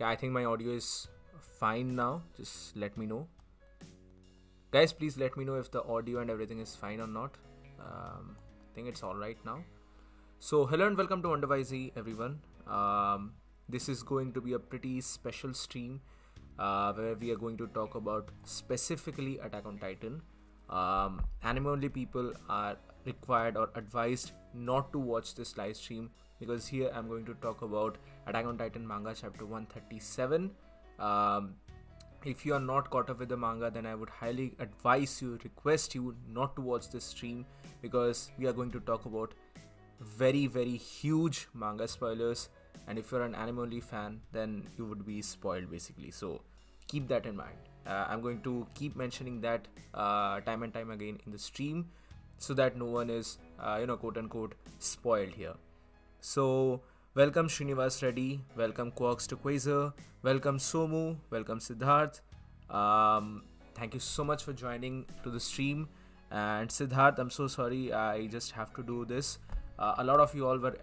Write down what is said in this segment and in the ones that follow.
Yeah, I think my audio is fine now. Just let me know. Guys, please let me know if the audio and everything is fine or not. I think it's alright now. So, hello and welcome to WhyZ, everyone. This is going to be a pretty special stream where we are going to talk about specifically Attack on Titan. Anime only people are required or advised not to watch this live stream because here I'm going to talk about Attack on Titan manga chapter 137. If you are not caught up with the manga, then I would highly request you not to watch this stream because we are going to talk about very huge manga spoilers, and if you're an anime only fan, then you would be spoiled basically. So keep that in mind. I'm going to keep mentioning that time and time again in the stream so that no one is quote unquote spoiled here. So welcome Srinivas Reddy, welcome Quarks to Quasar, welcome Somu, welcome Siddharth. Thank you so much for joining to the stream. And Siddharth, I'm so sorry, I just have to do this. A lot of you all were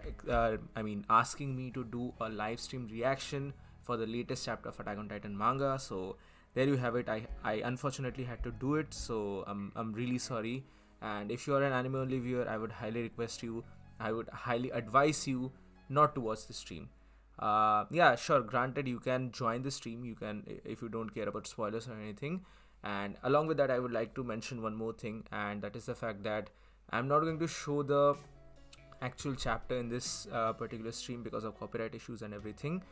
asking me to do a live stream reaction for the latest chapter of Attack on Titan manga. So there you have it. I unfortunately had to do it, so I'm really sorry. And if you are an anime only viewer, I would highly advise you not to watch the stream. Yeah, sure, granted, you can join the stream, you can, if you don't care about spoilers or anything. And along with that, I would like to mention one more thing, and that is the fact that I'm not going to show the actual chapter in this particular stream because of copyright issues and everything.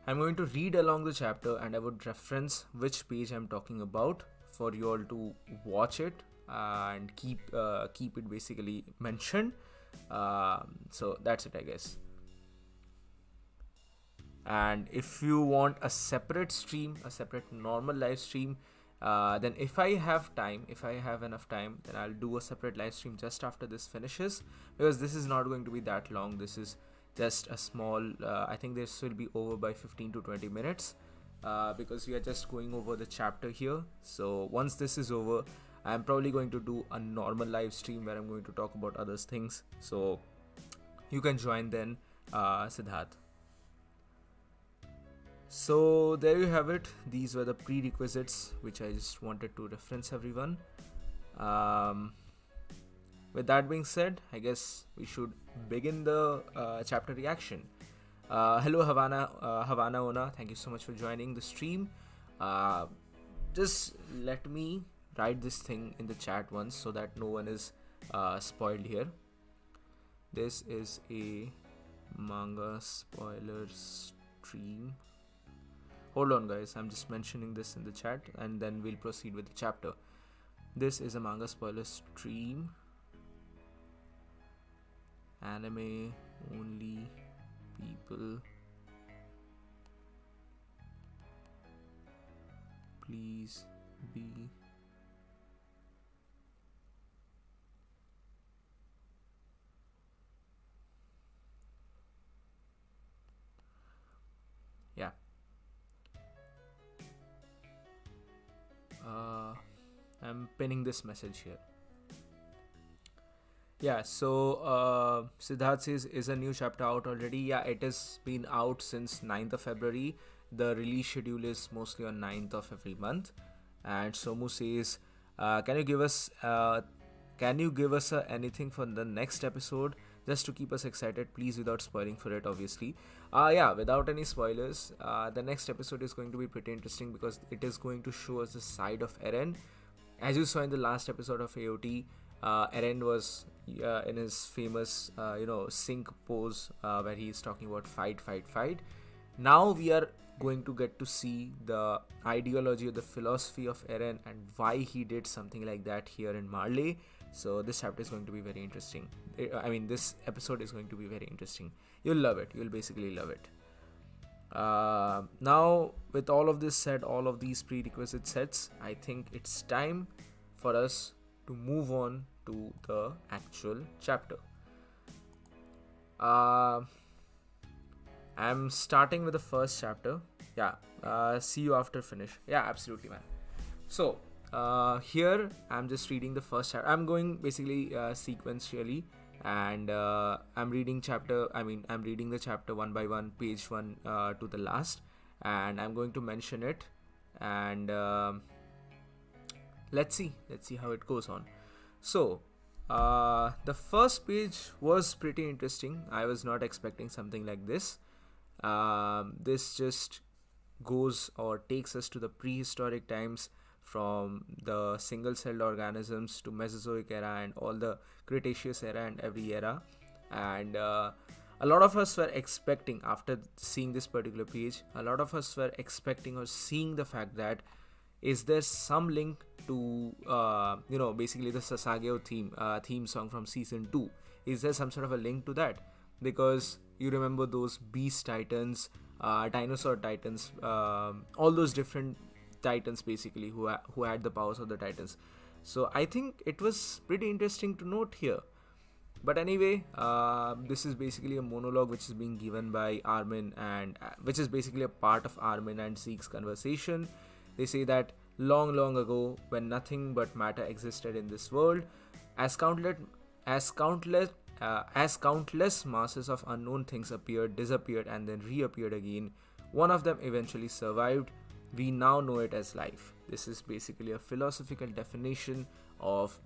I'm going to read along the chapter and I would reference which page I'm talking about for you all to watch it and keep it basically mentioned. So that's it, I guess. And if you want a separate stream, a separate normal live stream, then if I have enough time, then I'll do a separate live stream just after this finishes, because this is not going to be that long. This is just a small, I think this will be over by 15 to 20 minutes because we are just going over the chapter here. So once this is over, I'm probably going to do a normal live stream where I'm going to talk about other things. So you can join then, Siddharth. So there you have it. These were the prerequisites which I just wanted to reference everyone. With that being said, I guess we should begin the chapter reaction. Hello Havana Ona, thank you so much for joining the stream. Just let me write this thing in the chat once so that no one is spoiled here. This is a manga spoiler stream. Hold on guys, I'm just mentioning this in the chat and then we'll proceed with the chapter. This is a manga spoiler stream. Anime only people, please be yeah. I'm pinning this message here. Yeah, so Siddharth says, is a new chapter out already? Yeah, it has been out since 9th of February. The release schedule is mostly on 9th of every month. And Somu says, can you give us anything for the next episode just to keep us excited, please, without spoiling for it, obviously. Yeah, without any spoilers, the next episode is going to be pretty interesting because it is going to show us the side of Eren. As you saw in the last episode of AOT, Eren was in his famous sync pose where he is talking about fight. Now we are going to get to see the ideology or the philosophy of Eren and why he did something like that here in Marley. So this chapter is going to be very interesting. This episode is going to be very interesting. You'll love it. You'll basically love it. Now, with all of this said, all of these prerequisite sets, I think it's time for us to move on to the actual chapter. I'm starting with the first chapter. Yeah, see you after finish. Yeah, absolutely, man. So here I'm just reading the first chapter. I'm going basically sequentially, and I'm reading the chapter one by one, page one to the last, and I'm going to mention it, and let's see how it goes on. So the first page was pretty interesting. I was not expecting something like this. This just goes or takes us to the prehistoric times, from the single-celled organisms to Mesozoic era and all the Cretaceous era and every era. And a lot of us were expecting, after seeing this particular page, a lot of us were expecting or seeing the fact that is there some link to basically the Sasageo theme song from season 2. Is there some sort of a link to that? Because you remember those beast titans, dinosaur titans, all those different titans basically who had the powers of the titans. So I think it was pretty interesting to note here. But anyway, this is basically a monologue which is being given by Armin, and which is basically a part of Armin and Zeke's conversation. They say that long, long ago, when nothing but matter existed in this world, as countless masses of unknown things appeared, disappeared, and then reappeared again, one of them eventually survived. We now know it as life. This is basically a philosophical definition of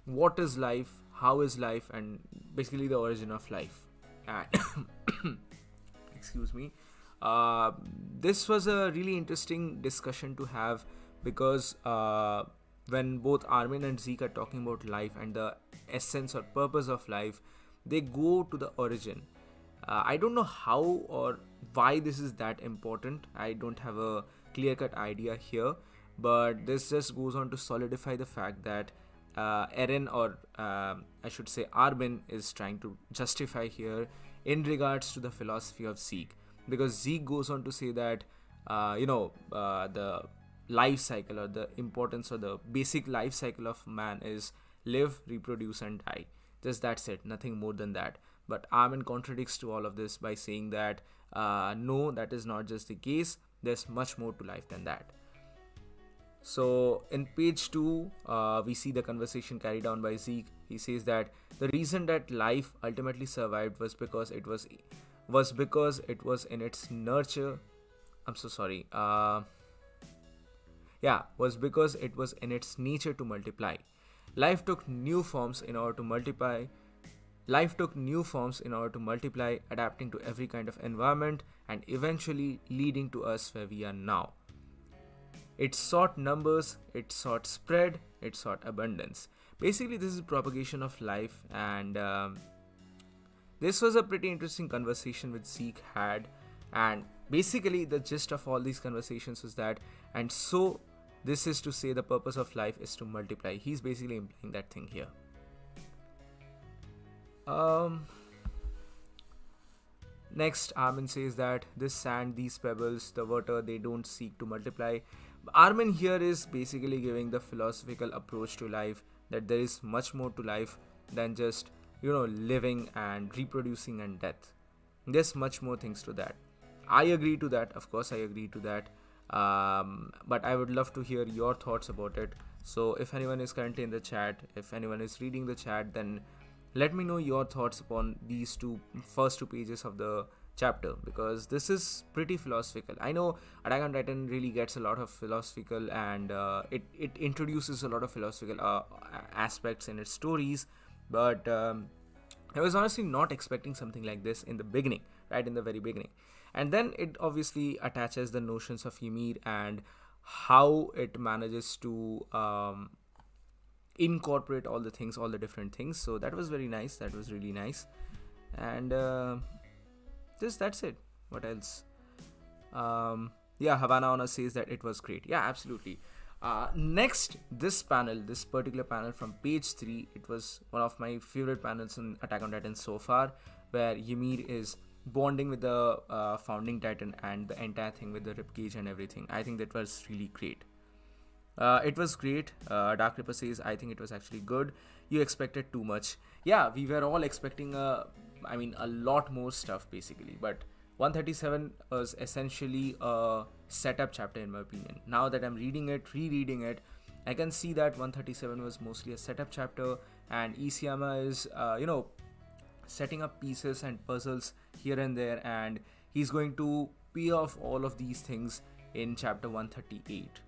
what is life, how is life, and basically the origin of life. And excuse me. This was a really interesting discussion to have, because when both Armin and Zeke are talking about life and the essence or purpose of life, they go to the origin. I don't know how or why this is that important. I don't have a clear-cut idea here, but this just goes on to solidify the fact that Eren, or I should say Armin, is trying to justify here in regards to the philosophy of Zeke, because Zeke goes on to say that the life cycle, or the importance or the basic life cycle of man is live, reproduce, and die. Just that's it, nothing more than that. But Armin contradicts to all of this by saying that no, that is not just the case. There's much more to life than that. So in page 2, we see the conversation carried on by Zeke. He says that the reason that life ultimately survived was because it was in its nurture. I'm so sorry. Was because it was in its nature to multiply. Life took new forms in order to multiply. Adapting to every kind of environment and eventually leading to us where we are now. It sought numbers, it sought spread, it sought abundance. Basically, this is propagation of life, and this was a pretty interesting conversation which Zeke had. And basically, the gist of all these conversations was that, and so this is to say the purpose of life is to multiply. He's basically implying that thing here. Next, Armin says that this sand, these pebbles, the water, they don't seek to multiply. Armin here is basically giving the philosophical approach to life, that there is much more to life than just, living and reproducing and death. There's much more things to that. I agree to that. Of course, I agree to that. But I would love to hear your thoughts about it. So if anyone is currently in the chat, if anyone is reading the chat, then let me know your thoughts upon these first two pages of the chapter, because this is pretty philosophical. I know Attack on Titan really gets a lot of philosophical, and it introduces a lot of philosophical aspects in its stories, but I was honestly not expecting something like this in the beginning, right in the very beginning. And then it obviously attaches the notions of Ymir and how it manages to incorporate all the things, all the different things. So that was very nice. That was really nice. And that's it. What else? Havana Honor says that it was great. Yeah, absolutely. Next, this particular panel from page 3, it was one of my favorite panels in Attack on Titan so far, where Ymir is bonding with the founding Titan and the entire thing with the ribcage and everything. I think that was really great. It was great. Dark Ripper says, I think it was actually good. You expected too much. Yeah, we were all expecting a lot more stuff basically. But 137 was essentially a setup chapter in my opinion. Now that I'm rereading it, I can see that 137 was mostly a setup chapter, and Isayama is, setting up pieces and puzzles here and there, and he's going to pair of all of these things in chapter 138.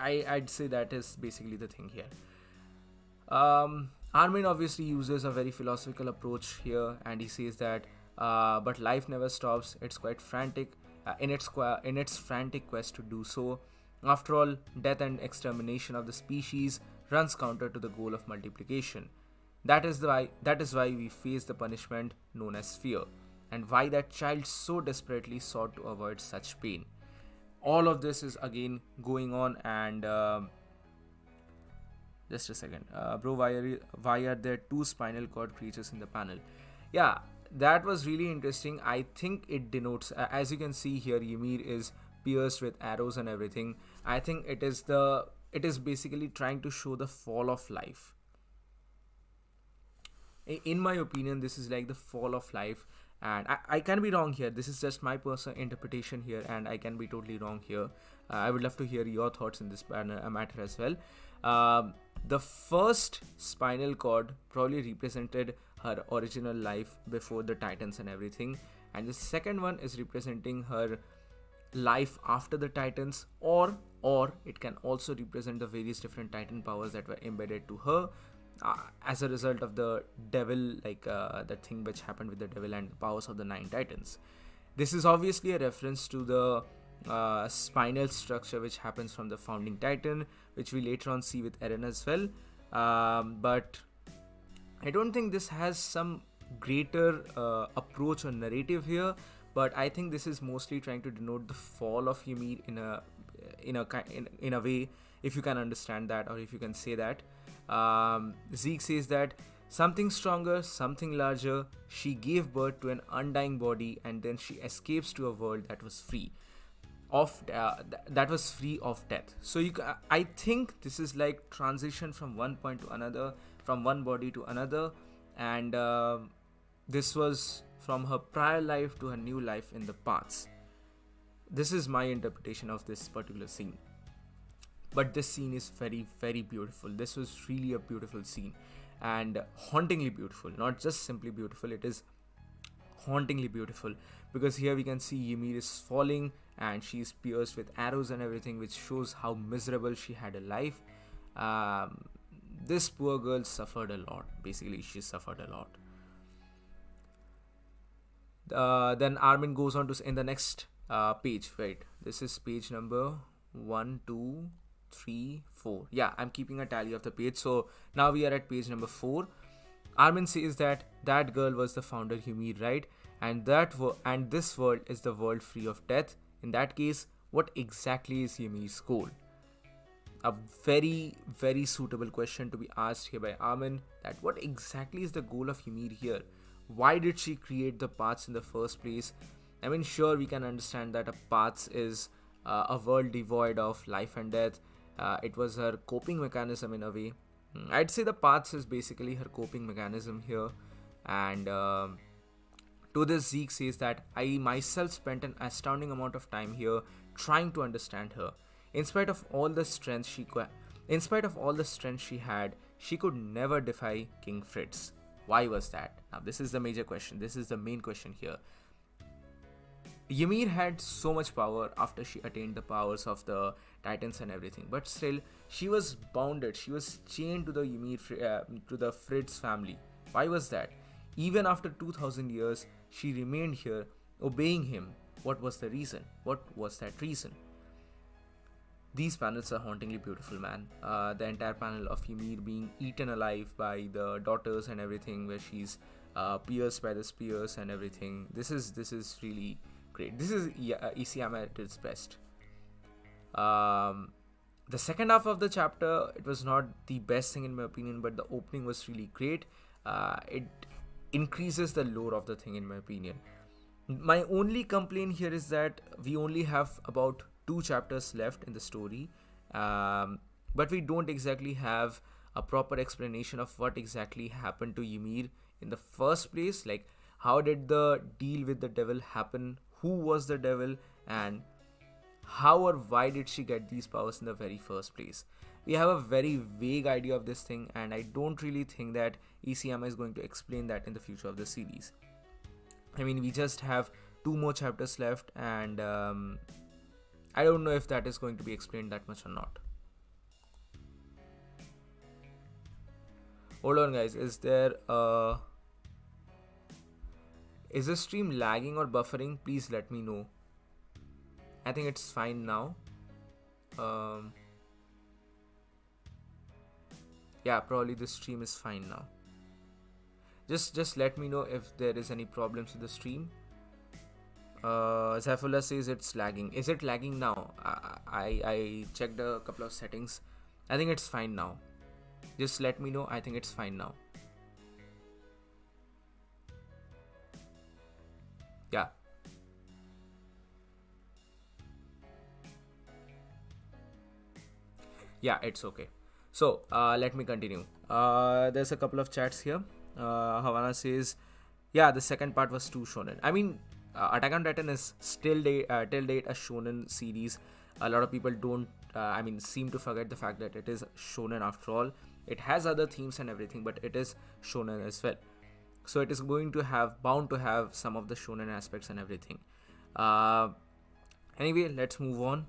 I'd say that is basically the thing here. Armin obviously uses a very philosophical approach here, and he says that, but life never stops. It's quite frantic in its frantic quest to do so. After all, death and extermination of the species runs counter to the goal of multiplication. That is why we face the punishment known as fear, and why that child so desperately sought to avoid such pain. All of this is again going on, and just a second, bro. Why are there two spinal cord creatures in the panel? Yeah, that was really interesting. I think it denotes, as you can see here, Ymir is pierced with arrows and everything. I think it is basically trying to show the fall of life. In my opinion, this is like the fall of life, and I can be wrong here. This is just my personal interpretation here, and I can be totally wrong here. I would love to hear your thoughts in this matter as well. The first spinal cord probably represented her original life before the Titans and everything, and the second one is representing her life after the Titans, or it can also represent the various different Titan powers that were embedded to her as a result of the devil, that thing which happened with the devil and the powers of the 9 Titans. This is obviously a reference to the spinal structure which happens from the founding Titan, which we later on see with Eren as well. But I don't think this has some greater approach or narrative here. But I think this is mostly trying to denote the fall of Ymir in a way, if you can understand that, or if you can say that. Zeke says that something stronger, something larger. She gave birth to an undying body, and then she escapes to a world that was free of death. So I think this is like transition from one point to another, from one body to another, and this was from her prior life to her new life in the past. This is my interpretation of this particular scene. But this scene is very, very beautiful. This was really a beautiful scene, and hauntingly beautiful. Not just simply beautiful, it is hauntingly beautiful, because here we can see Ymir is falling and she's pierced with arrows and everything, which shows how miserable she had a life. This poor girl suffered a lot. Basically, she suffered a lot. Then Armin goes on to in the next page. Wait, this is page number 1, 2, 3, 4. Yeah, I'm keeping a tally of the page. So now we are at page number 4. Armin says that girl was the founder Ymir, right? And this world is the world free of death. In that case, what exactly is Ymir's goal? A very, very suitable question to be asked here by Armin. That what exactly is the goal of Ymir here? Why did she create the paths in the first place? I mean, sure, we can understand that a paths is a world devoid of life and death. It was her coping mechanism in a way. I'd say the paths is basically her coping mechanism here. And to this, Zeke says that I myself spent an astounding amount of time here trying to understand her. In spite of all the strength she had, she could never defy King Fritz. Why was that? Now, this is the major question. This is the main question here. Ymir had so much power after she attained the powers of the Titans and everything, but still she was bounded. She was chained to the Fritz family. Why was that? Even after 2000 years, she remained here, obeying him. What was the reason? What was that reason? These panels are hauntingly beautiful, man. The entire panel of Ymir being eaten alive by the daughters and everything, where she's pierced by the spears and everything. This is really great. This is Isayama at its best. The second half of the chapter, it was not the best thing in my opinion, but the opening was really great. It increases the lore of the thing in my opinion. My only complaint here is that we only have about 2 chapters left in the story, but we don't exactly have a proper explanation of what exactly happened to Ymir in the first place. Like, how did the deal with the devil happen? Who was the devil? And how or why did she get these powers in the very first place? We have a very vague idea of this thing, and I don't really think that Isayama is going to explain that in the future of the series. I mean, we just have 2 more chapters left, and I don't know if that is going to be explained that much or not. Hold on, guys. Is the stream lagging or buffering? Please let me know. I think it's fine now. Yeah, probably the stream is fine now. Just let me know if there is any problems with the stream. Zafullah says it's lagging. Is it lagging now? I checked a couple of settings. I think it's fine now. Just let me know. I think it's fine now. Yeah. Yeah, it's okay. So let me continue. There's a couple of chats here. Havana says, yeah, the second part was too shonen. I mean, Attack on Titan is still till date a shonen series. A lot of people don't seem to forget the fact that it is shonen after all. It has other themes and everything, but it is shonen as well. So it is bound to have some of the shonen aspects and everything. Anyway, let's move on.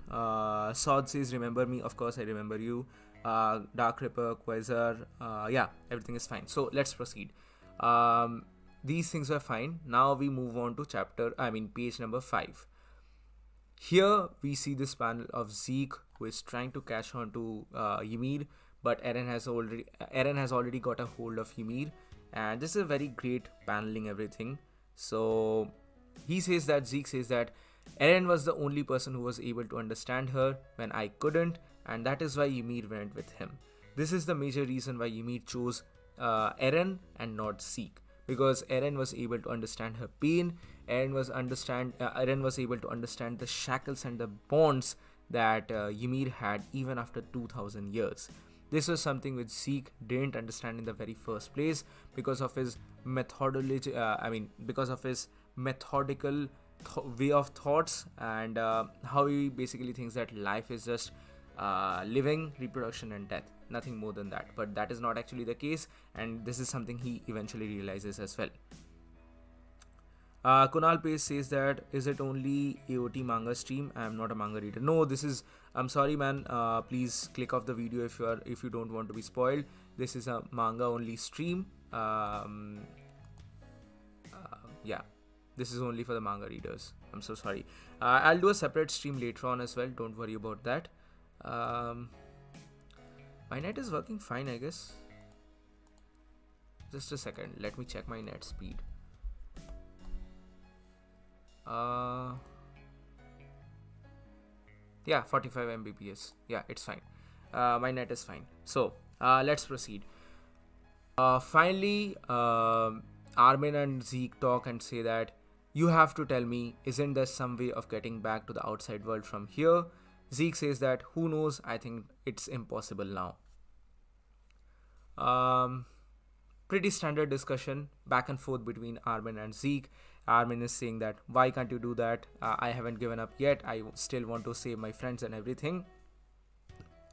Sod says, remember me? Of course I remember you. Dark Ripper, Quasar, yeah, everything is fine. So let's proceed. These things are fine. Now we move on to page number 5. Here we see this panel of Zeke, who is trying to catch on to Ymir, but Eren has already got a hold of Ymir, and this is a very great paneling everything. So Zeke says that Eren was the only person who was able to understand her when I couldn't, and that is why Ymir went with him. This is the major reason why Ymir chose Eren and not Zeke, because Eren was able to understand her pain. Eren was able to understand the shackles and the bonds that Ymir had even after 2000 years. This was something which Zeke didn't understand in the very first place because of his methodology. Because of his methodical way of thoughts, and how he basically thinks that life is just living, reproduction, and death. Nothing more than that. But that is not actually the case, and this is something he eventually realizes as well. Kunal Pace says that, is it only AOT manga stream? I am not a manga reader. No, I'm sorry, man. Please click off the video if you don't want to be spoiled. This is a manga only stream. Yeah, this is only for the manga readers. I'm so sorry. I'll do a separate stream later on as well. Don't worry about that. My net is working fine, I guess. Just a second. Let me check my net speed. Yeah, 45 Mbps. Yeah, it's fine. My net is fine. So let's proceed. Finally, Armin and Zeke talk and say that, you have to tell me, isn't there some way of getting back to the outside world from here? Zeke says that, who knows, I think it's impossible now. Pretty standard discussion back and forth between Armin and Zeke. Armin is saying that, why can't you do that? I haven't given up yet. I still want to save my friends and everything.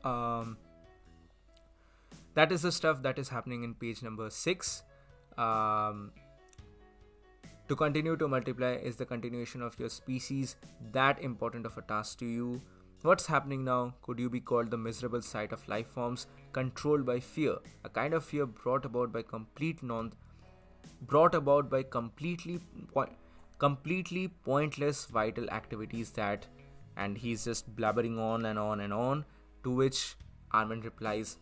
That is the stuff that is happening in page number 6. To continue to multiply is the continuation of your species that important of a task to you? What's happening now? Could you be called the miserable sight of life forms controlled by fear? A kind of fear brought about by completely pointless vital activities that, and he's just blabbering on and on and on, to which Armin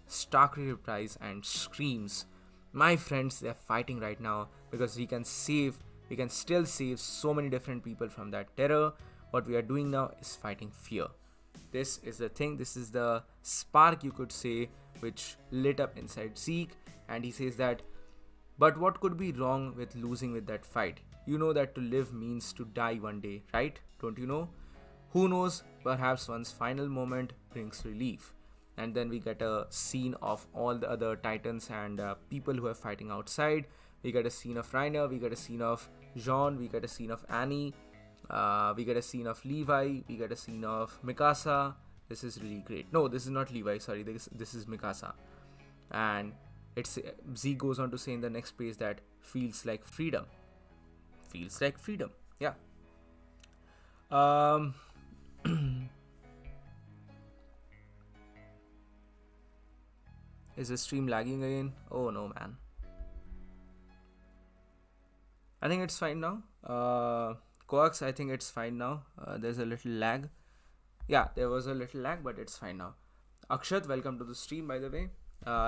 starkly replies and screams, my friends, they're fighting right now because we can still save so many different people from that terror. What we are doing now is fighting fear. This is the thing, this is the spark, you could say, which lit up inside Zeke, and he says that, but what could be wrong with losing with that fight? You know that to live means to die one day, right? Don't you know? Who knows, perhaps one's final moment brings relief. And then we get a scene of all the other titans and people who are fighting outside. We get a scene of Reiner, we get a scene of Jean, we get a scene of Annie, we get a scene of Levi, we get a scene of Mikasa. This is really great. No, this is not Levi, sorry, this is Mikasa. And Z goes on to say in the next page that feels like freedom. feels like freedom. Yeah. Um, is the stream lagging again? Oh no, man. I think it's fine now. Coax, I think it's fine now. There's a little lag. Yeah, there was a little lag, but it's fine now. Akshat, welcome to the stream, by the way.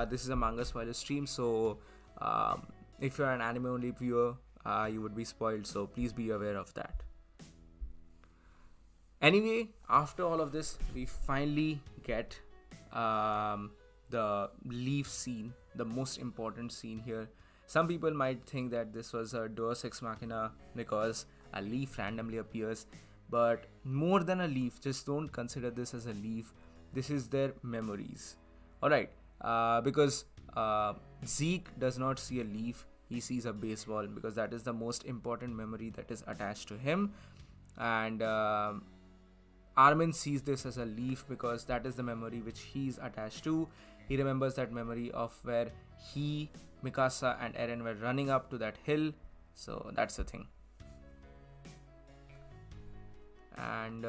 This is a manga spoiler stream, so if you're an anime only viewer, you would be spoiled, so please be aware of that. Anyway, after all of this, we finally get the leaf scene, the most important scene here. Some people might think that this was a Deus Ex Machina because a leaf randomly appears, but more than a leaf, just don't consider this as a leaf. This is their memories. Alright, because Zeke does not see a leaf, he sees a baseball because that is the most important memory that is attached to him. And Armin sees this as a leaf because that is the memory which he's attached to. He remembers that memory of where he, Mikasa and Eren were running up to that hill. So that's the thing. And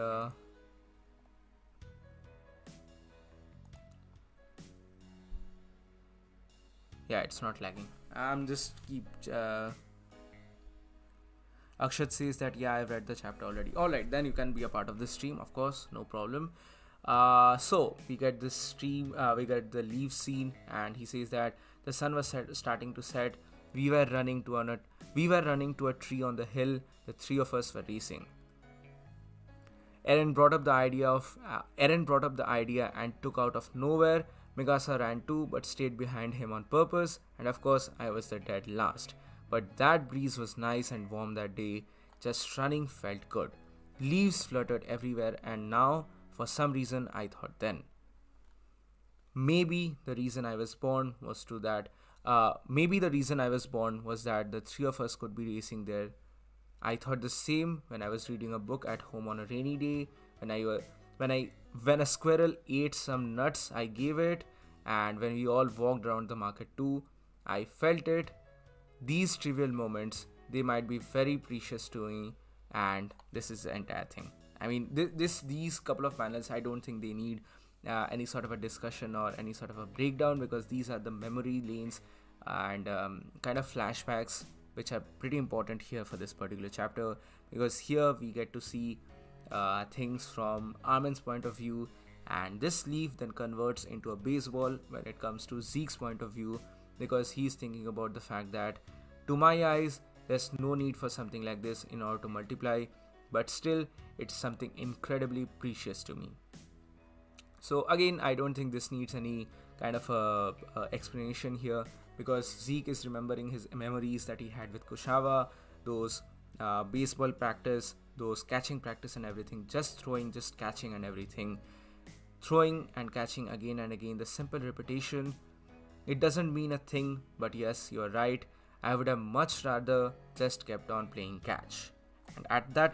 yeah, it's not lagging. I'm just keep Akshat says that yeah, I've read the chapter already. Alright, then you can be a part of this stream, of course, no problem. So we get this stream, we get the leaf scene, and he says that the sun was starting to set. We were running to a tree on the hill. The three of us were racing. Eren brought up the idea and took out of nowhere. Mikasa ran too, but stayed behind him on purpose, and of course I was the dead last. But that breeze was nice and warm that day. Just running felt good. Leaves fluttered everywhere, and now, for some reason, I thought then. Maybe the reason I was born was that the three of us could be racing there. I thought the same when I was reading a book at home on a rainy day. When a squirrel ate some nuts, I gave it, and when we all walked around the market too, I felt it. These trivial moments, they might be very precious to me, and this is the entire thing. I mean, these couple of panels, I don't think they need any sort of a discussion or any sort of a breakdown, because these are the memory lanes and kind of flashbacks which are pretty important here for this particular chapter, because here we get to see things from Armin's point of view, and this leaf then converts into a baseball when it comes to Zeke's point of view, because he's thinking about the fact that to my eyes there's no need for something like this in order to multiply, but still it's something incredibly precious to me. So again, I don't think this needs any kind of a explanation here, because Zeke is remembering his memories that he had with Kushava, those baseball practice, those catching practice and everything, just throwing, just catching and everything, throwing and catching again and again, the simple repetition. It doesn't mean a thing, but yes, you're right, I would have much rather just kept on playing catch. And at that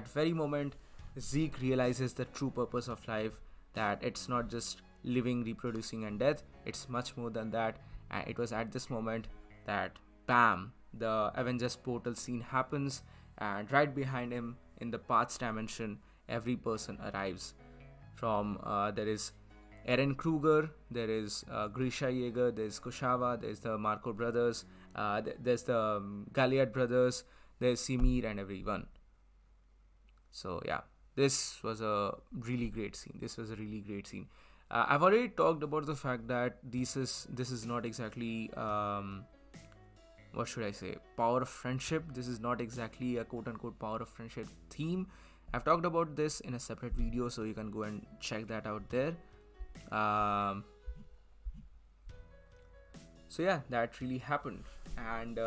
very moment, Zeke realizes the true purpose of life, that it's not just living, reproducing and death, it's much more than that. And it was at this moment that bam, the Avengers portal scene happens, and right behind him in the Paths dimension, every person arrives. From there is Eren Kruger, there is Grisha Yeager, there's Kushava, there's the Marco brothers, there's the Galliard brothers, there's Simir and everyone. So yeah, this was a really great scene. I've already talked about the fact that this is not exactly what should I say, power of friendship. This is not exactly a quote-unquote power of friendship theme. I've talked about this in a separate video, so you can go and check that out there. So yeah, that really happened. And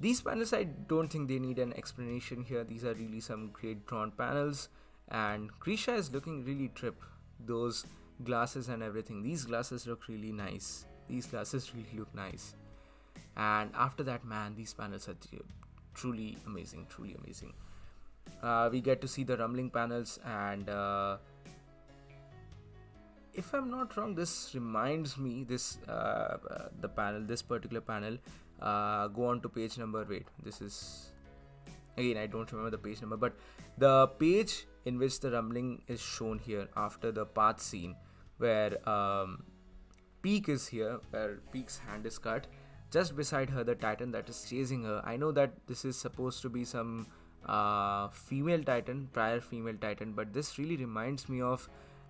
these panels, I don't think they need an explanation here. These are really some great drawn panels, and Grisha is looking really trip. Those glasses and everything, these glasses look really nice. And after that, man, these panels are truly amazing. We get to see the rumbling panels, and if I'm not wrong, this reminds me, this particular panel Go on to page number. Wait, this is again, I don't remember the page number, but the page in which the rumbling is shown here after the path scene, where Peak is here, where Peak's hand is cut. Just beside her, the Titan that is chasing her. I know that this is supposed to be some female Titan, prior female Titan, but this really reminds me of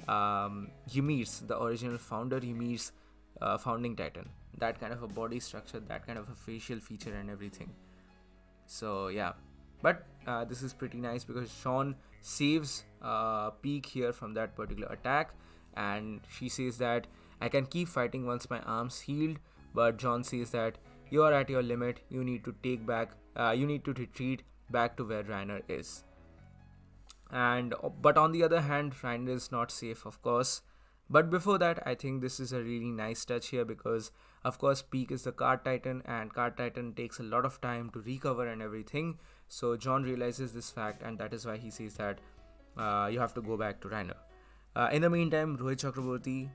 Ymir's, the original founder Ymir's founding Titan. That kind of a body structure, that kind of a facial feature and everything. So yeah, but this is pretty nice because Sean saves Peak here from that particular attack, and she says that I can keep fighting once my arms healed, but John says that you are at your limit. You need to retreat back to where Reiner is. And but on the other hand, Reiner is not safe, of course. But before that, I think this is a really nice touch here because, of course, Peak is the Card Titan, and Card Titan takes a lot of time to recover and everything. So John realizes this fact, and that is why he says that you have to go back to Reiner. In the meantime, Rohit Chakraborty,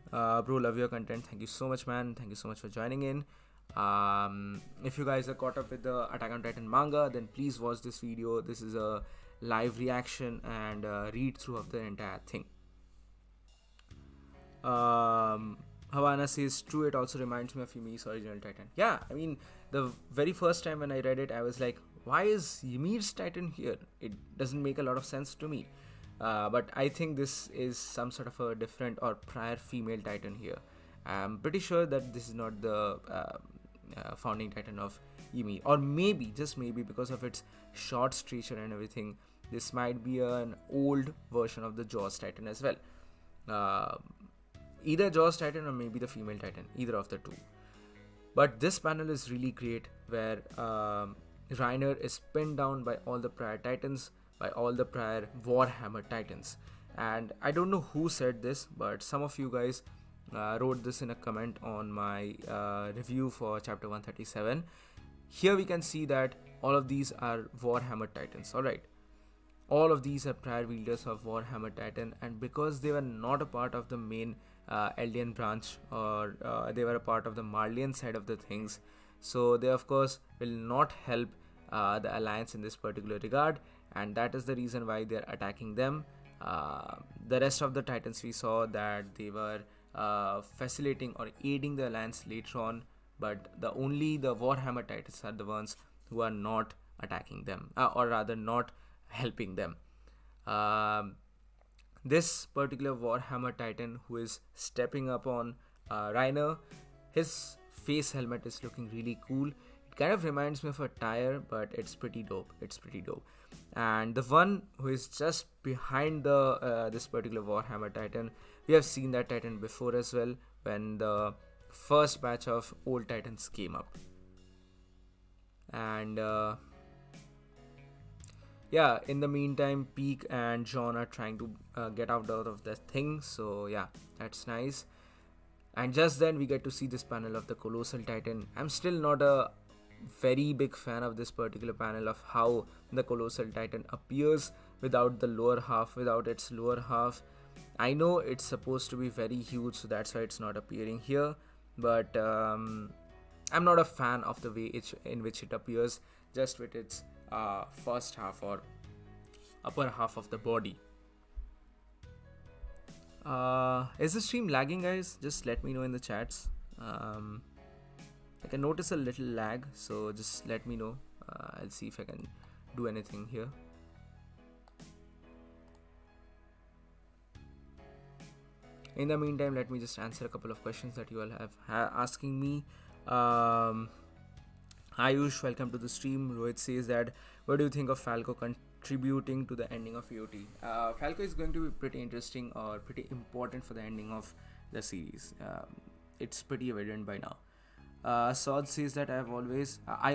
bro, love your content. Thank you so much, man. Thank you so much for joining in. If you guys are caught up with the Attack on Titan manga, then please watch this video. This is a live reaction and read through of the entire thing. Havana says, true, it also reminds me of Ymir's original Titan. Yeah, I mean, the very first time when I read it, I was like, why is Ymir's Titan here? It doesn't make a lot of sense to me. But I think this is some sort of a different or prior female Titan here. I'm pretty sure that this is not the founding Titan of Ymir, or maybe, just maybe, because of its short stature and everything, this might be an old version of the Jaws Titan as well. Either Jaws Titan or maybe the female Titan, either of the two. But this panel is really great, where Reiner is pinned down by all the prior Titans, by all the prior Warhammer Titans. And I don't know who said this, but some of you guys wrote this in a comment on my review for chapter 137. Here we can see that all of these are Warhammer Titans, alright. All of these are prior wielders of Warhammer Titan, and because they were not a part of the main Eldian branch, or they were a part of the Marlian side of the things, so they of course will not help the Alliance in this particular regard, and that is the reason why they are attacking them. The rest of the Titans, we saw that they were facilitating or aiding the Alliance later on, but the Warhammer Titans are the ones who are not attacking them, or rather not helping them. This particular Warhammer Titan who is stepping up on Reiner, his face helmet is looking really cool. It kind of reminds me of a tire, but it's pretty dope. And the one who is just behind the this particular Warhammer Titan, we have seen that Titan before as well, when the first batch of old Titans came up. And yeah, in the meantime, Peak and John are trying to get out of the thing. So yeah, that's nice. And just then we get to see this panel of the Colossal Titan. I'm still not a very big fan of this particular panel, of how the Colossal Titan appears without the lower half, without its lower half. I know it's supposed to be very huge, so that's why it's not appearing here, but I'm not a fan of the way in which it appears, just with its first half or upper half of the body. Is the stream lagging, guys? Just let me know in the chats. I can notice a little lag, so just let me know. I'll see if I can do anything here. In the meantime, let me just answer a couple of questions that you all have asking me. Ayush, welcome to the stream. Rohit says that, what do you think of Falco contributing to the ending of AOT? Falco is going to be pretty interesting or pretty important for the ending of the series. It's pretty evident by now. Sod says that I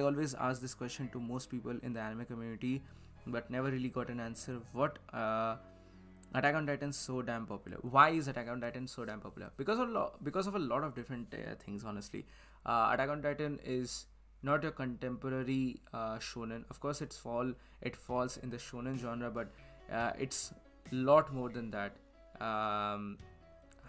always ask this question to most people in the anime community, but never really got an answer. What Attack on Titan so damn popular? Why is Attack on Titan so damn popular? Because of a lot of different things, honestly. Attack on Titan is not a contemporary shonen. Of course, it falls in the shonen genre, but it's a lot more than that.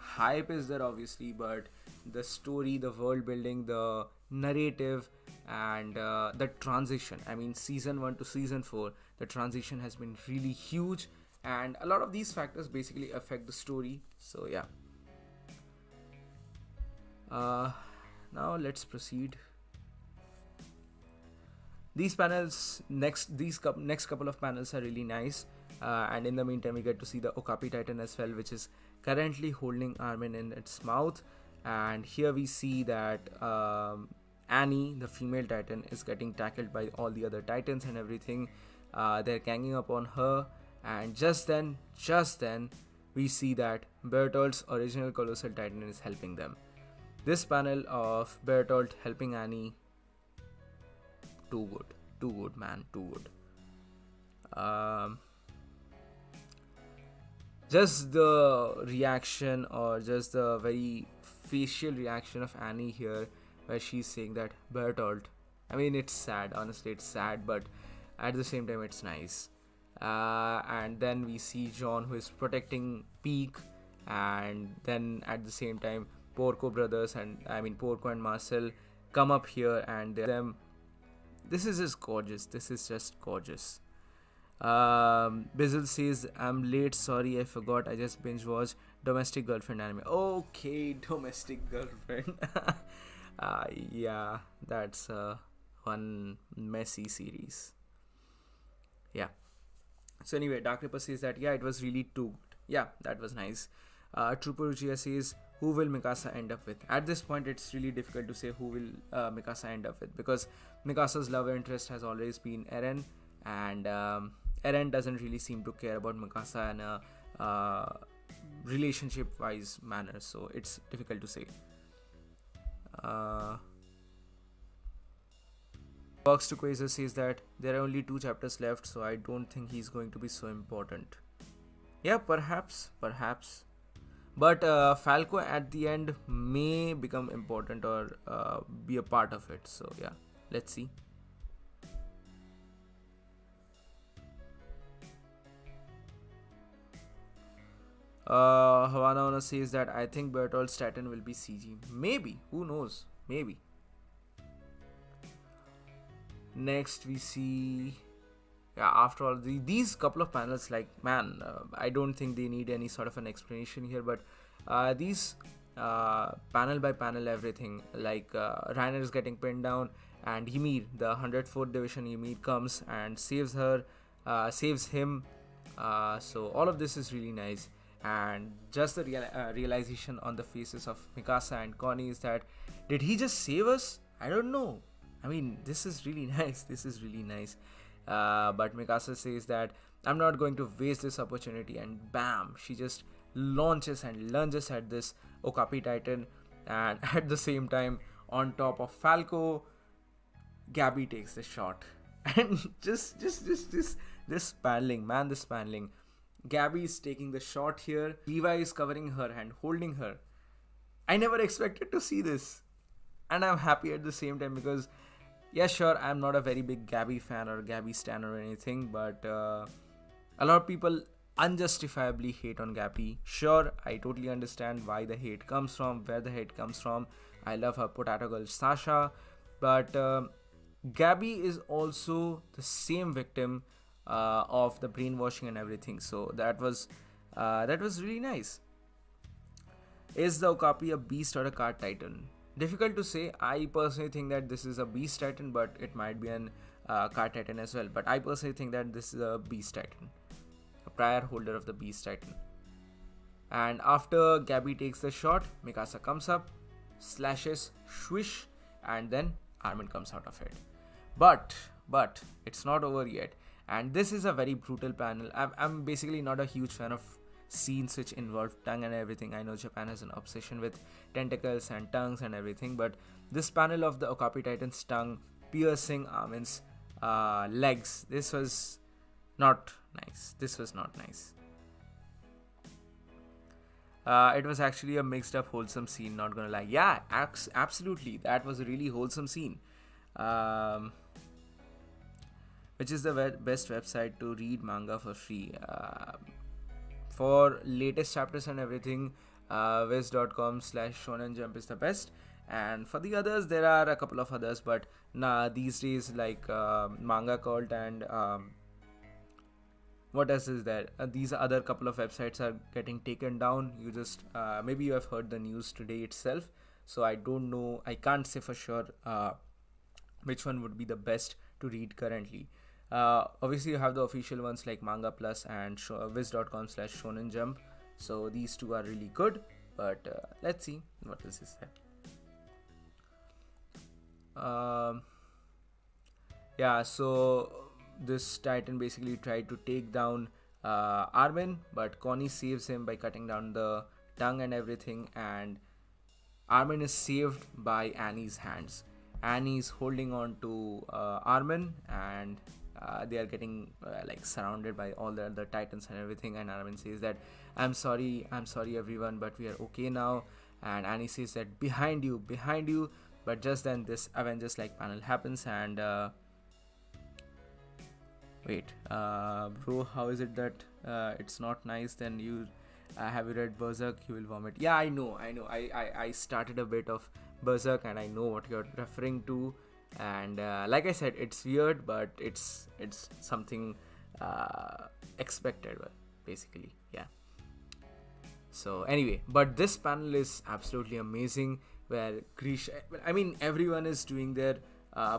hype is there obviously, but the story, the world building, the narrative, and the transition. I mean, season 1 to season 4, the transition has been really huge, and a lot of these factors basically affect the story. So yeah. Now let's proceed. These panels next couple of panels are really nice, and in the meantime we get to see the Okapi Titan as well, which is currently holding Armin in its mouth. And here we see that Annie, the female Titan, is getting tackled by all the other Titans and everything. They're ganging up on her, and just then we see that Bertolt's original Colossal Titan is helping them. This panel of Bertolt helping Annie, too good, man, too good. Just the reaction, or just the very facial reaction of Annie here, where she's saying that Bertolt. I mean, it's sad, honestly, it's sad, but at the same time, it's nice. And then we see John, who is protecting Peak, and then at the same time, Porco brothers, and I mean Porco and Marcel, come up here, and them. This is just gorgeous. This is just gorgeous. Bizzle says, I'm late, sorry, I forgot, I just binge watched Domestic Girlfriend anime. Okay, Domestic Girlfriend. Yeah, that's one messy series. Yeah. So anyway, Dark Ripper says that, yeah, it was really too good. Yeah, that was nice. Trooper Uchiha says, who will Mikasa end up with? At this point, it's really difficult to say who will Mikasa end up with, because Mikasa's love interest has always been Eren, and Eren doesn't really seem to care about Mikasa in a relationship-wise manner, so it's difficult to say. Box to Quasar says that there are only 2 chapters left, so I don't think he's going to be so important. Yeah, perhaps. But Falco at the end may become important, or be a part of it. So yeah, let's see. Havana Ona says that I think Bertolt's Titan will be CG. Maybe. Who knows? Maybe. Next we see... Yeah, after all, these couple of panels, like, man, I don't think they need any sort of an explanation here, but these panel by panel everything, like Rainer is getting pinned down, and Ymir, the 104th Division Ymir, comes and saves him. So all of this is really nice, and just the realization on the faces of Mikasa and Connie is that, did he just save us? I don't know. I mean, this is really nice. But Mikasa says that I'm not going to waste this opportunity, and bam, she just launches and lunges at this Okapi Titan, and at the same time, on top of Falco, Gabby takes the shot, and just this paneling, man, this paneling. Gabby is taking the shot here. Levi is covering her and holding her. I never expected to see this, and I'm happy at the same time, because yeah, sure, I'm not a very big Gabby fan or Gabby stan or anything, but a lot of people unjustifiably hate on Gabby. Sure, I totally understand why the hate comes from, where the hate comes from. I love her potato girl Sasha, but Gabby is also the same victim of the brainwashing and everything. So that was really nice. Is the Okapi a beast or a card titan? Difficult to say. I personally think that this is a beast titan, but it might be an card titan as well. But I personally think that this is a beast titan, a prior holder of the beast titan. And after Gabby takes the shot, Mikasa comes up, slashes, swish, and then Armin comes out of it. But it's not over yet, and this is a very brutal panel. I'm basically not a huge fan of scenes which involve tongue and everything. I know Japan has an obsession with tentacles and tongues and everything, but this panel of the Okapi Titan's tongue piercing Armin's legs, this was not nice. It was actually a mixed up wholesome scene, not gonna lie. Yeah, absolutely, that was a really wholesome scene. Which is the best website to read manga for free? For latest chapters and everything, WhyZ.com/Shonen Jump is the best. And for the others, there are a couple of others, but these days, like Manga Cult and what else is there? These other couple of websites are getting taken down. You just maybe you have heard the news today itself. So I don't know. I can't say for sure which one would be the best to read currently. Obviously, you have the official ones like Manga Plus and WhyZ.com/Shonen Jump. So these two are really good. But let's see what else is there. Yeah, so this Titan basically tried to take down Armin, but Connie saves him by cutting down the tongue and everything, and Armin is saved by Annie's hands. Annie's holding on to Armin, and they are getting like surrounded by all the other Titans and everything, and Armin says that I'm sorry everyone, but we are okay now. And Annie says that behind you, but just then this Avengers like panel happens, and wait, bro, how is it that it's not nice? Then you have you read Berserk? You will vomit. Yeah, I know. I started a bit of Berserk, and I know what you're referring to. And like I said, it's weird, but it's something expected, basically. Yeah. So anyway, but this panel is absolutely amazing, where Grisha, I mean, everyone is doing their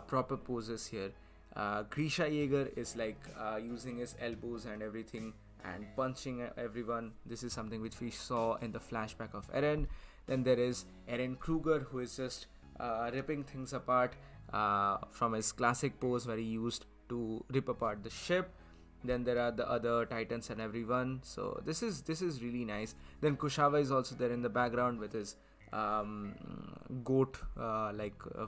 proper poses here. Grisha Jaeger is like using his elbows and everything and punching everyone. This is something which we saw in the flashback of Eren. Then there is Eren Kruger, who is just ripping things apart from his classic pose where he used to rip apart the ship. Then there are the other Titans and everyone. So this is really nice. Then Kushava is also there in the background with his goat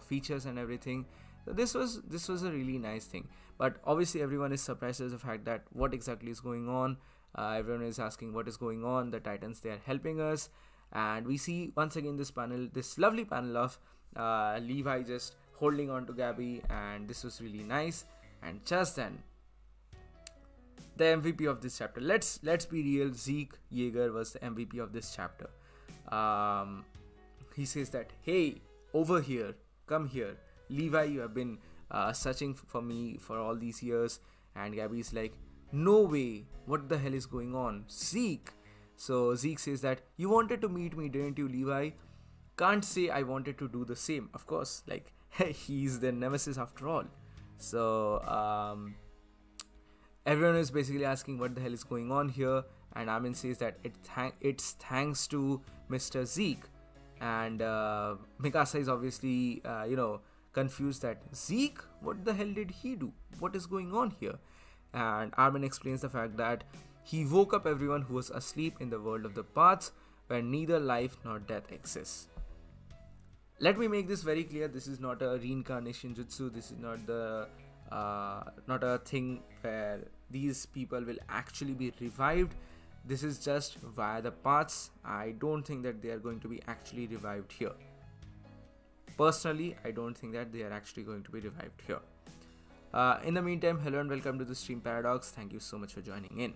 features and everything. So this was a really nice thing. But obviously everyone is surprised at the fact that what exactly is going on. Everyone is asking what is going on. The Titans, they are helping us, and we see once again this lovely panel of Levi just holding on to Gabby, and this was really nice. And just then, the MVP of this chapter. Let's be real. Zeke Jaeger was the MVP of this chapter. He says that, hey, over here, come here, Levi, you have been searching for me for all these years. And Gabby's like, no way, what the hell is going on, Zeke? So Zeke says that, you wanted to meet me, didn't you, Levi? Can't say I wanted to do the same. Of course, like, he's the nemesis after all. So everyone is basically asking what the hell is going on here, and Armin says that it's thanks to Mr. Zeke. And Mikasa is obviously confused that, Zeke, what the hell did he do? What is going on here? And Armin explains the fact that he woke up everyone who was asleep in the world of the paths, where neither life nor death exists. Let me make this very clear. This is not a reincarnation jutsu. This is not not a thing where these people will actually be revived. This is just via the paths. I don't think that they are going to be actually revived here. Personally, I don't think that they are actually going to be revived here. In the meantime, hello and welcome to the stream Paradox. Thank you so much for joining in.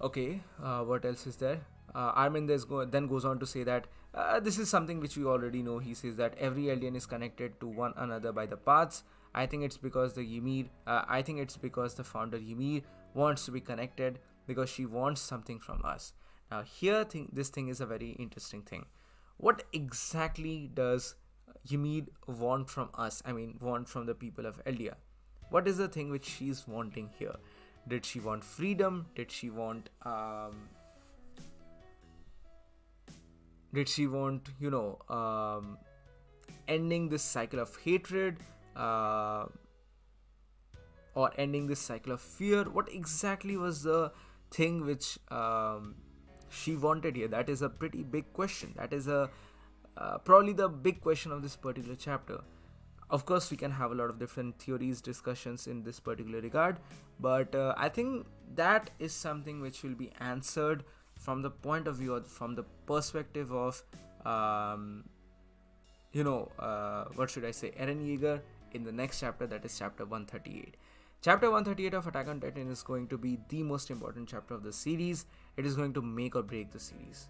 Okay, what else is there? Armin then goes on to say that this is something which we already know. He says that every alien is connected to one another by the paths. I think it's because the founder Ymir wants to be connected because she wants something from us. Now here, this thing is a very interesting thing. What exactly does Ymir want from us? I mean, want from the people of Eldia? What is the thing which she's wanting here? Did she want freedom? Did she want ending this cycle of hatred, or ending this cycle of fear? What exactly was the thing which she wanted here? That is a pretty big question. That is probably the big question of this particular chapter. Of course, we can have a lot of different theories, discussions in this particular regard, but I think that is something which will be answered from the point of view, or from the perspective of, what should I say, Eren Yeager in the next chapter, that is chapter 138. Chapter 138 of Attack on Titan is going to be the most important chapter of the series. It is going to make or break the series.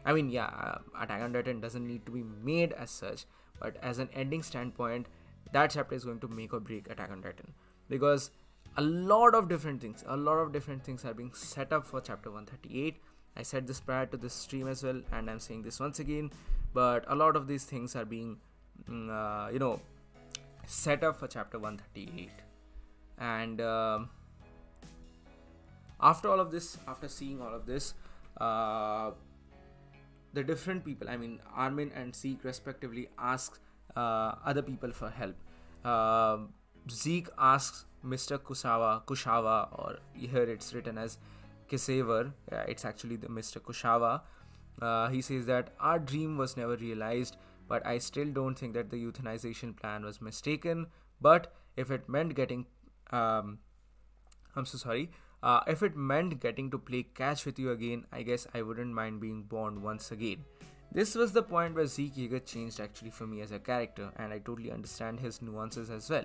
I mean, yeah, Attack on Titan doesn't need to be made as such, but as an ending standpoint, that chapter is going to make or break Attack on Titan, because a lot of different things are being set up for chapter 138. I said this prior to this stream as well, and I'm saying this once again, but a lot of these things are being set up for chapter 138. And after seeing all of this, the different people, I mean Armin and Zeke respectively, ask other people for help. Zeke asks Mr. Kushawa, or here it's written as Kisaver. It's actually the Mr. Kushawa. He says that our dream was never realized, but I still don't think that the euthanization plan was mistaken. But if it meant getting if it meant getting to play catch with you again, I guess I wouldn't mind being born once again. This was the point where Zeke Yeager changed actually for me as a character, and I totally understand his nuances as well.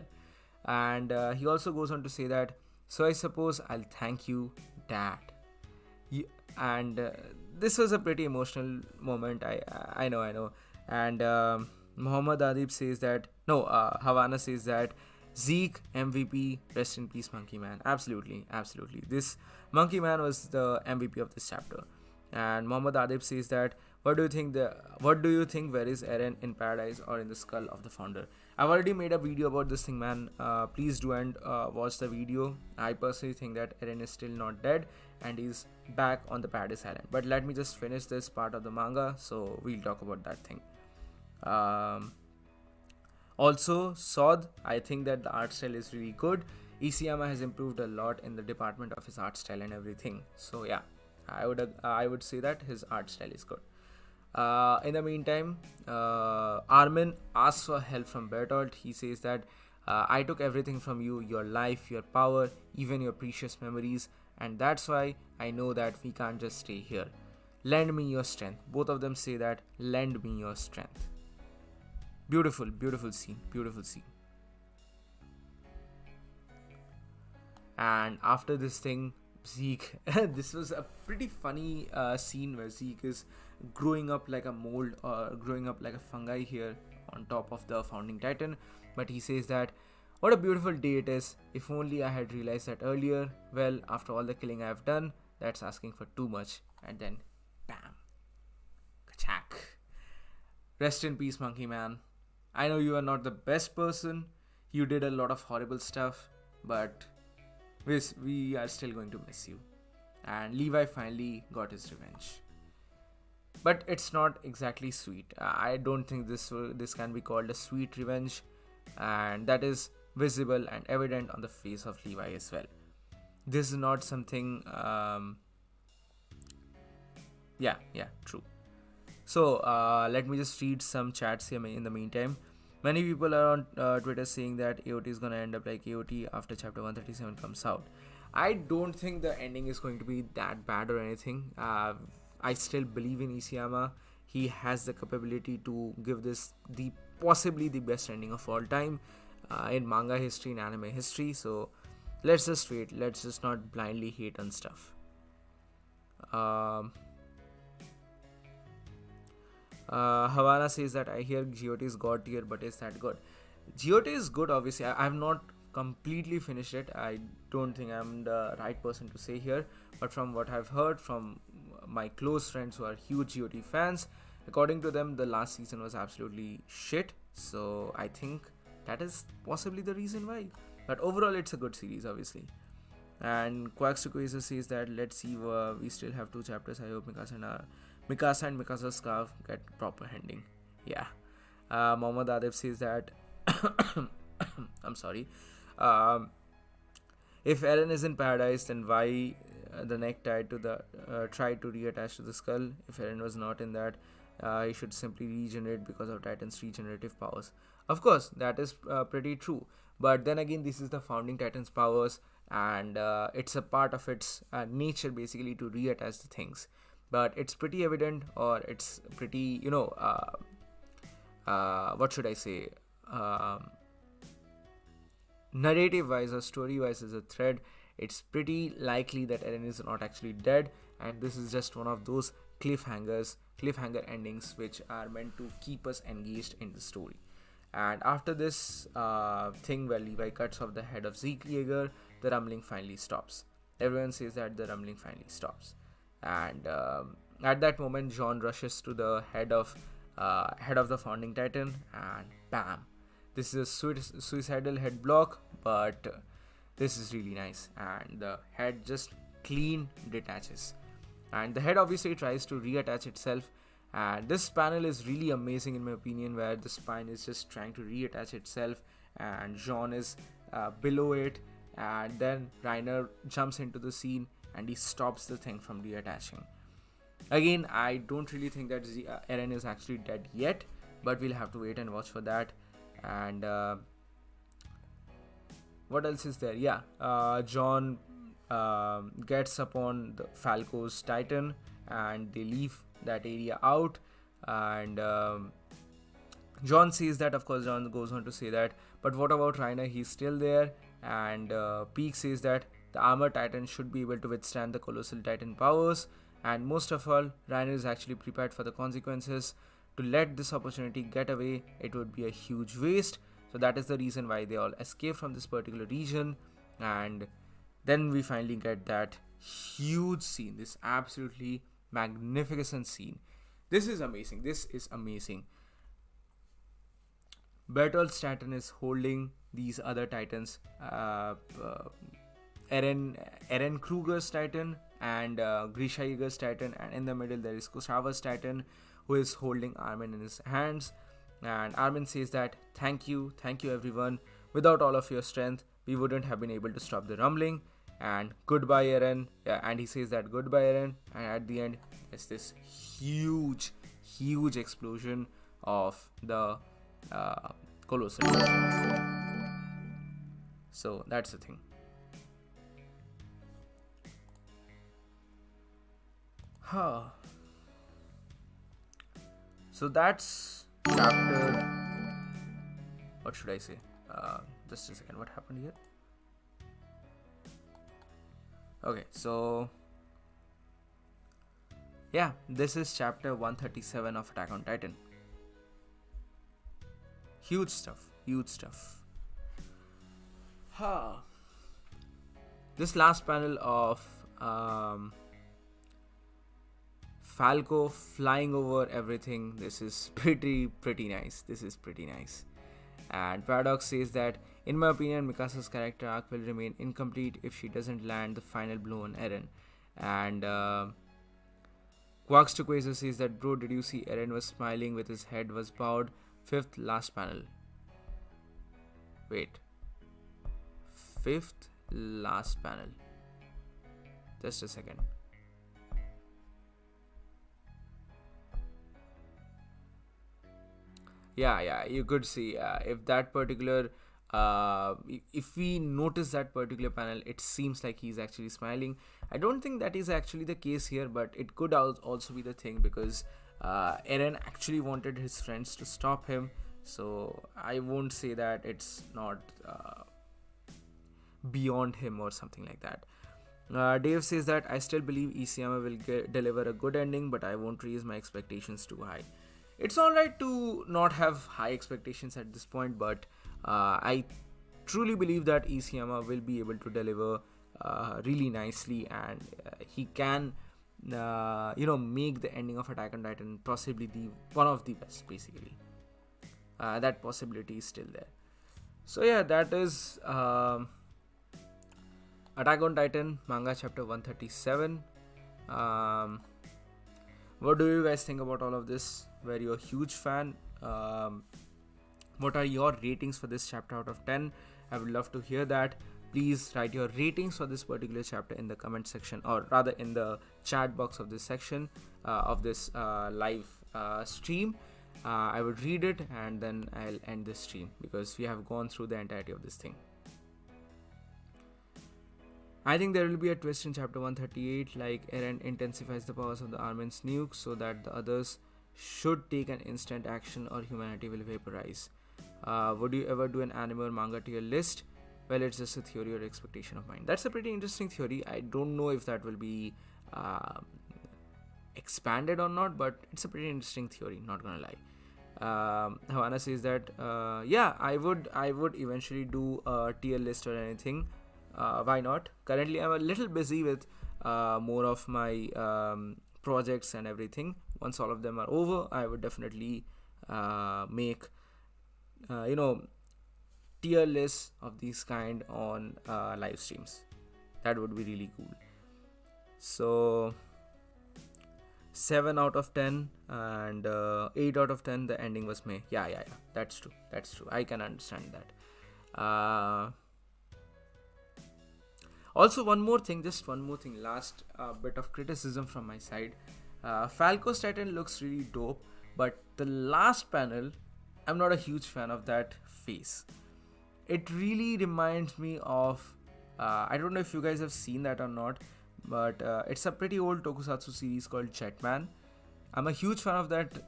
And he also goes on to say that, so I suppose I'll thank you, Dad. This was a pretty emotional moment. I know. And Muhammad Adib says that, Havana says that, Zeke MVP, rest in peace, Monkey Man. Absolutely. This Monkey Man was the MVP of this chapter. And Muhammad Adib says that, what do you think? Where is Eren, in paradise or in the skull of the founder? I've already made a video about this thing, man. Please do and watch the video. I personally think that Eren is still not dead and he's back on the Paradise Island. But let me just finish this part of the manga, so we'll talk about that thing. Also, Sod, I think that the art style is really good. Isayama has improved a lot in the department of his art style and everything. So yeah, I would say that his art style is good. In the meantime, Armin asks for help from Bertolt. He says that, I took everything from you, your life, your power, even your precious memories, and that's why I know that we can't just stay here. Lend me your strength. Both of them say that, lend me your strength. Beautiful scene. And after this thing, Zeke, this was a pretty funny scene where Zeke is growing up like a mold or growing up like a fungi here on top of the founding titan. But he says that, what a beautiful day it is. If only I had realized that earlier. Well, after all the killing I have done, that's asking for too much. And then, bam. Kachak. Rest in peace, Monkey Man. I know you are not the best person. You did a lot of horrible stuff. But we are still going to miss you. And Levi finally got his revenge. But it's not exactly sweet. I don't think this can be called a sweet revenge. And that is visible and evident on the face of Levi as well. This is not something... true. So, let me just read some chats here in the meantime. Many people are on Twitter saying that AOT is going to end up like AOT after chapter 137 comes out. I don't think the ending is going to be that bad or anything. I still believe in Isayama. He has the capability to give this possibly the best ending of all time in manga history, in anime history. So let's just wait. Let's just not blindly hate on stuff. Havana says that, I hear GOT is god tier, but is that good? GOT is good, obviously. I have not completely finished it. I don't think I'm the right person to say here, but from what I've heard from my close friends who are huge GOT fans, according to them, the last season was absolutely shit. So I think that is possibly the reason why. But overall, it's a good series, obviously. And Quackstukoiser says that, let's see, we still have 2 chapters. I hope Mikasa and Mikasa's scarf get proper ending. Yeah. Muhammad Adib says that I'm sorry. If Eren is in paradise, then why the neck tied to the tried to reattach to the skull? If Eren was not in that, he should simply regenerate because of Titan's regenerative powers. Of course, that is pretty true. But then again, this is the founding Titan's powers, and it's a part of its nature basically to reattach the things. But it's pretty evident, or it's pretty, what should I say? narrative wise or story wise as a thread, it's pretty likely that Eren is not actually dead, and this is just one of those cliffhanger endings which are meant to keep us engaged in the story. And after this thing where Levi cuts off the head of Zeke Yeager, the rumbling finally stops. Everyone says that the rumbling finally stops, and at that moment John rushes to the head of the founding titan, and bam, this is a suicidal head block, but this is really nice, and the head just clean detaches, and the head obviously tries to reattach itself. And this panel is really amazing in my opinion, where the spine is just trying to reattach itself and John is below it, and then Reiner jumps into the scene and he stops the thing from reattaching. Again, I don't really think that Eren is actually dead yet, but we'll have to wait and watch for that. And what else is there? Yeah, John gets upon the Falco's Titan and they leave that area out. And John sees that, of course, John goes on to say that, but what about Reiner? He's still there. And Peak says that the armor Titan should be able to withstand the colossal Titan powers. And most of all, Reiner is actually prepared for the consequences. To let this opportunity get away, it would be a huge waste. So that is the reason why they all escape from this particular region. And then we finally get that huge scene, this absolutely magnificent scene. This is amazing. Bertolt Titan is holding these other titans, Eren Kruger's Titan and Grisha Yeager's Titan, and in the middle there is Kusawa's Titan, who is holding Armin in his hands. And Armin says that thank you everyone, without all of your strength we wouldn't have been able to stop the rumbling, and goodbye Eren. And he says that goodbye Eren, and at the end there's this huge explosion of the colossal. So that's the thing. So that's chapter, what should I say, just a second, what happened here? Okay, so yeah, this is chapter 137 of Attack on Titan. Huge stuff. This last panel of Falco flying over everything, this is pretty nice. And Paradox says that, in my opinion, Mikasa's character arc will remain incomplete if she doesn't land the final blow on Eren. And Quarks to Quasar says that, bro, did you see Eren was smiling with his head was bowed? Fifth last panel. Wait. Fifth last panel. Just a second. Yeah, you could see if that particular if we notice that particular panel, it seems like he's actually smiling. I don't think that is actually the case here, but it could also be the thing, because Eren actually wanted his friends to stop him, so I won't say that it's not beyond him or something like that. Dave says that, I still believe Isayama will deliver a good ending, but I won't raise my expectations too high. It's alright to not have high expectations at this point, but I truly believe that Isayama will be able to deliver really nicely, and he can make the ending of Attack on Titan possibly one of the best, basically. That possibility is still there. So yeah, that is Attack on Titan manga chapter 137. What do you guys think about all of this? Were you a huge fan? What are your ratings for this chapter out of 10? I would love to hear that. Please write your ratings for this particular chapter in the comment section, or rather in the chat box of this section of this live stream. I would read it and then I'll end this stream, because we have gone through the entirety of this thing. I think there will be a twist in chapter 138, like Eren intensifies the powers of the Armin's nuke so that the others should take an instant action or humanity will vaporize. Would you ever do an anime or manga to your list? well, it's just a theory or expectation of mine. That's a pretty interesting theory. I don't know if that will be expanded or not, but it's a pretty interesting theory, not gonna lie. Havana says that yeah, I would eventually do a tier list or anything. Why not? Currently I'm a little busy with more of my projects and everything. Once all of them are over, I would definitely make tier lists of these kind on live streams. That would be really cool. So 7 out of 10 and 8 out of 10 the ending was meh. Yeah, that's true, I can understand that. Also, one more thing, last bit of criticism from my side. Falco's Titan looks really dope, but the last panel, I'm not a huge fan of that face. It really reminds me of I don't know if you guys have seen that or not, but it's a pretty old tokusatsu series called Jetman. I'm a huge fan of that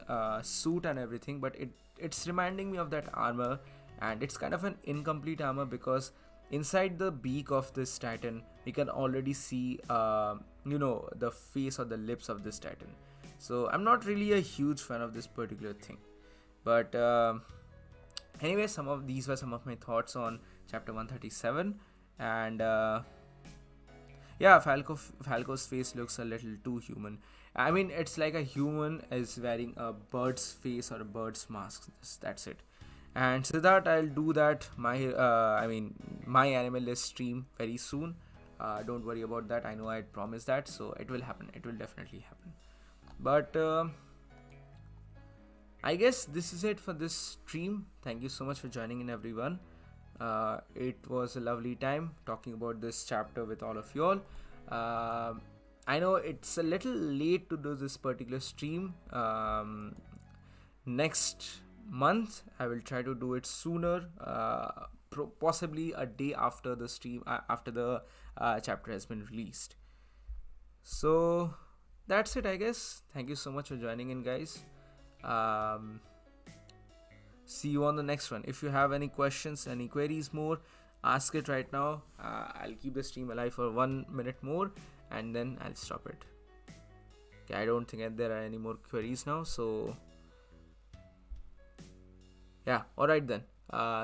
suit and everything, but it's reminding me of that armor, and it's kind of an incomplete armor because inside the beak of this Titan, we can already see the face or the lips of this Titan. So I'm not really a huge fan of this particular thing. But anyway, these were some of my thoughts on chapter 137, and yeah, Falco's face looks a little too human. I mean, it's like a human is wearing a bird's face or a bird's mask. That's it. And Siddharth, I'll do that my anime list stream very soon. Don't worry about that. I know I promised that, so it will happen. It will definitely happen. But I guess this is it for this stream. Thank you so much for joining in, everyone. It was a lovely time talking about this chapter with all of you all. I know it's a little late to do this particular stream. Next month I will try to do it sooner, possibly a day after the stream, after the chapter has been released. So that's it, I guess. Thank you so much for joining in, guys. See you on the next one. If you have any questions, any queries more, ask it right now. I'll keep the stream alive for 1 minute more and then I'll stop it. Okay, I don't think there are any more queries now, so yeah, alright then.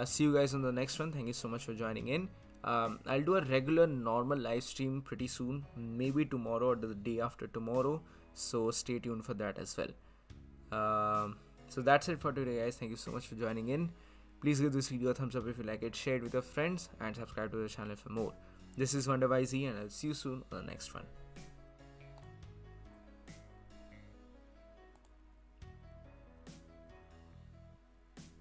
See you guys on the next one. Thank you so much for joining in. I'll do a regular normal live stream pretty soon, maybe tomorrow or the day after tomorrow, so stay tuned for that as well. So that's it for today, guys. Thank you so much for joining in. Please give this video a thumbs up if you like it, share it with your friends, and subscribe to the channel for more. This is WhyZ, and I'll see you soon on the next one.